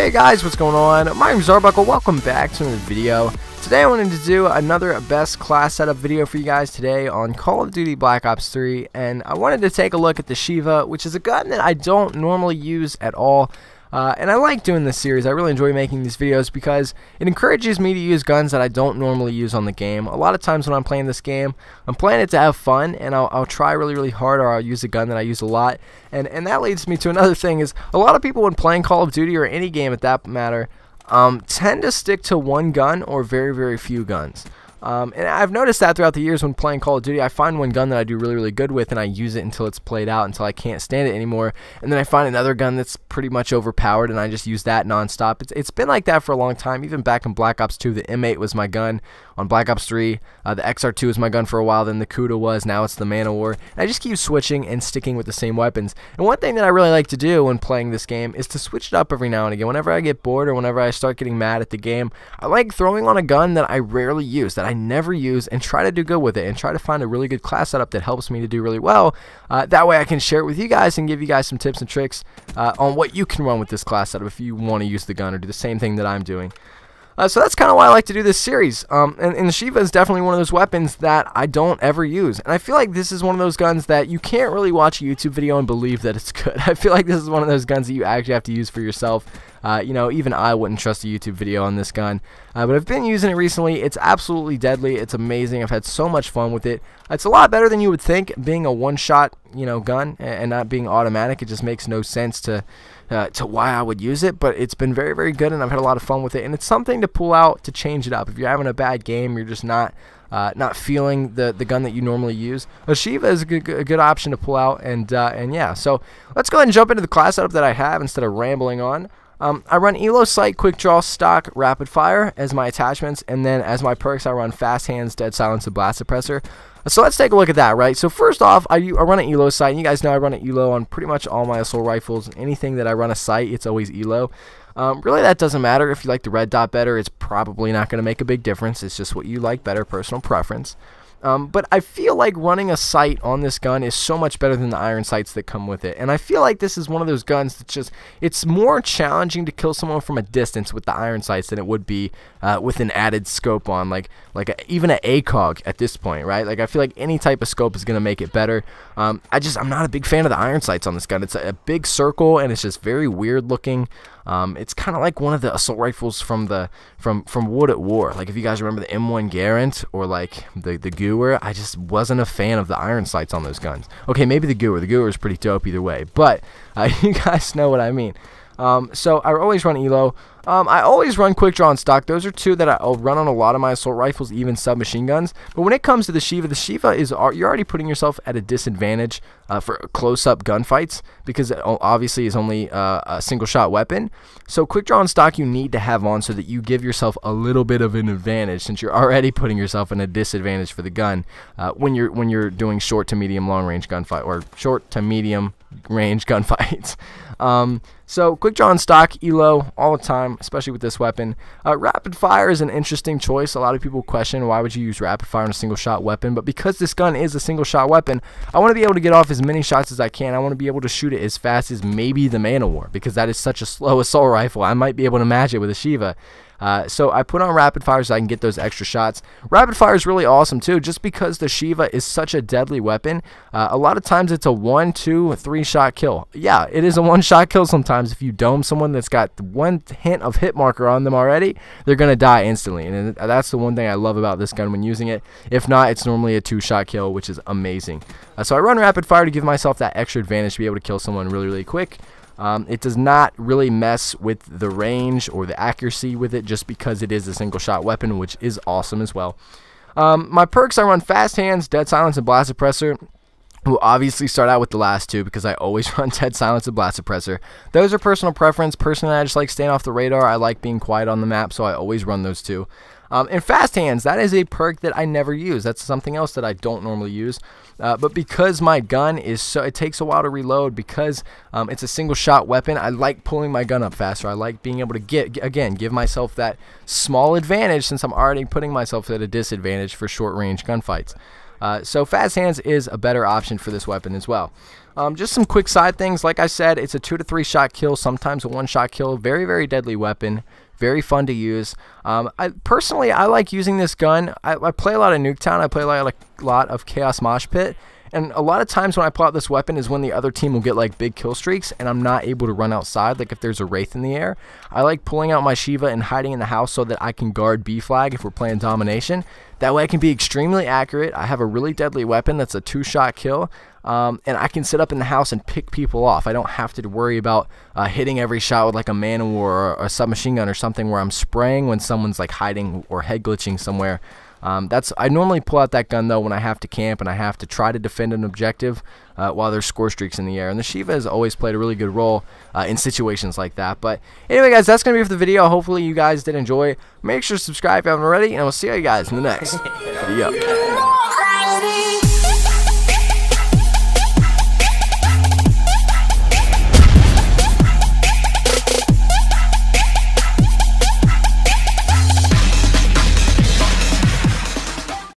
Hey guys, what's going on? My name is Arbuckle. Welcome back to another video. Today I wanted to do another best class setup video for you guys today on Call of Duty Black Ops 3, and I wanted to take a look at the Shiva, which is a gun that I don't normally use at all. And I like doing this series. I really enjoy making these videos because it encourages me to use guns that I don't normally use on the game. A lot of times when I'm playing this game, I'm playing it to have fun, and I'll try really hard, or I'll use a gun that I use a lot. And that leads me to another thing is a lot of people when playing Call of Duty or any game at that matter tend to stick to one gun or very few guns. And I've noticed that throughout the years when playing Call of Duty, I find one gun that I do really good with, and I use it until it's played out, until I can't stand it anymore. And then I find another gun that's pretty much overpowered, and I just use that nonstop. It's been like that for a long time. Even back in Black Ops 2, the M8 was my gun. On Black Ops 3, the XR2 was my gun for a while, then the Kuda was, now it's the Man-O-War. And I just keep switching and sticking with the same weapons. And one thing that I really like to do when playing this game is to switch it up every now and again. Whenever I get bored or whenever I start getting mad at the game, I like throwing on a gun that I rarely use, that I never use, and try to do good with it, and try to find a really good class setup that helps me to do really well. That way I can share it with you guys and give you guys some tips and tricks on what you can run with this class setup if you want to use the gun or do the same thing that I'm doing. So that's kind of why I like to do this series, and the Shiva is definitely one of those weapons that I don't ever use, and I feel like this is one of those guns that you can't really watch a YouTube video and believe that it's good. I feel like this is one of those guns that you actually have to use for yourself. You know, even I wouldn't trust a YouTube video on this gun, but I've been using it recently. It's absolutely deadly. It's amazing. I've had so much fun with it. It's a lot better than you would think, being a one-shot, gun and not being automatic. It just makes no sense to why I would use it, but it's been very good, and I've had a lot of fun with it, and it's something to pull out to change it up. If you're having a bad game, you're just not feeling the gun that you normally use, a Shiva is a good option to pull out, and yeah. So let's go ahead and jump into the class setup that I have instead of rambling on. I run Elo Sight, Quick Draw, Stock, Rapid Fire as my attachments, and then as my perks I run Fast Hands, Dead Silence, and Blast Suppressor. So let's take a look at that, right? So first off, I run an Elo Sight, and you guys know I run an Elo on pretty much all my assault rifles. Anything that I run a sight, it's always Elo. Really, that doesn't matter. If you like the red dot better, it's probably not going to make a big difference. It's just what you like better, personal preference. But I feel like running a sight on this gun is so much better than the iron sights that come with it. And I feel like this is one of those guns that it's more challenging to kill someone from a distance with the iron sights than it would be with an added scope on, even an ACOG at this point, right? Like, I feel like any type of scope is going to make it better. I'm not a big fan of the iron sights on this gun. It's a big circle, and it's just very weird looking. It's kind of like one of the assault rifles from Wood at War. Like, if you guys remember the M1 Garand or like the Gewehr, I just wasn't a fan of the iron sights on those guns. Okay, maybe the Gewehr. The Gewehr is pretty dope either way, but you guys know what I mean. So I always run Elo. I always run Quick Draw and Stock. Those are two that I'll run on a lot of my assault rifles, even submachine guns. But when it comes to the Shiva is you're already putting yourself at a disadvantage for close-up gunfights, because it obviously is only a single-shot weapon. So Quick Draw and Stock you need to have on so that you give yourself a little bit of an advantage, since you're already putting yourself in a disadvantage for the gun when you're doing short to medium long range gunfight, or short to medium range gunfights. So Quick Draw and Stock, Elo, all the time, especially with this weapon. Rapid Fire is an interesting choice. A lot of people question why would you use Rapid Fire on a single shot weapon, but because this gun is a single shot weapon, I want to be able to get off as many shots as I can. I want to be able to shoot it as fast as maybe the Man-O-War, because that is such a slow assault rifle. I might be able to match it with a Shiva. So I put on Rapid Fire so I can get those extra shots. Rapid Fire is really awesome too, just because the Shiva is such a deadly weapon. A lot of times it's a 1, 2, 3 shot kill. Yeah, it is a 1-shot kill sometimes. If you dome someone that's got one hint of hit marker on them already, they're going to die instantly. And that's the one thing I love about this gun when using it. If not, it's normally a 2-shot kill, which is amazing. So I run Rapid Fire to give myself that extra advantage to be able to kill someone really quick. It does not really mess with the range or the accuracy with it, just because it is a single shot weapon, which is awesome as well. My perks, I run Fast Hands, Dead Silence, and Blast Suppressor. We'll obviously start out with the last two because I always run Dead Silence and Blast Suppressor. Those are personal preference. Personally, I just like staying off the radar. I like being quiet on the map, so I always run those two. And Fast Hands, that is a perk that I never use. That's something else that I don't normally use. But because my gun is it takes a while to reload, because it's a single shot weapon, I like pulling my gun up faster. I like being able to give myself that small advantage, since I'm already putting myself at a disadvantage for short range gunfights. So Fast Hands is a better option for this weapon as well. Just some quick side things. Like I said, it's a 2 to 3 shot kill, sometimes a 1 shot kill. Very, very deadly weapon. Very fun to use. Personally, I like using this gun. I play a lot of Nuketown. I play a lot of Chaos Mosh Pit. And a lot of times when I pull out this weapon is when the other team will get like big kill streaks and I'm not able to run outside, like if there's a Wraith in the air. I like pulling out my Shiva and hiding in the house so that I can guard B flag if we're playing domination. That way I can be extremely accurate. I have a really deadly weapon that's a 2-shot kill. And I can sit up in the house and pick people off. I don't have to worry about hitting every shot with like a Man-O-War or a submachine gun or something where I'm spraying when someone's like hiding or head glitching somewhere. I normally pull out that gun though when I have to camp and I have to try to defend an objective while there's score streaks in the air. And the Shiva has always played a really good role in situations like that. But anyway, guys, that's going to be for the video. Hopefully you guys did enjoy. Make sure to subscribe if you haven't already, and we'll see you guys in the next video.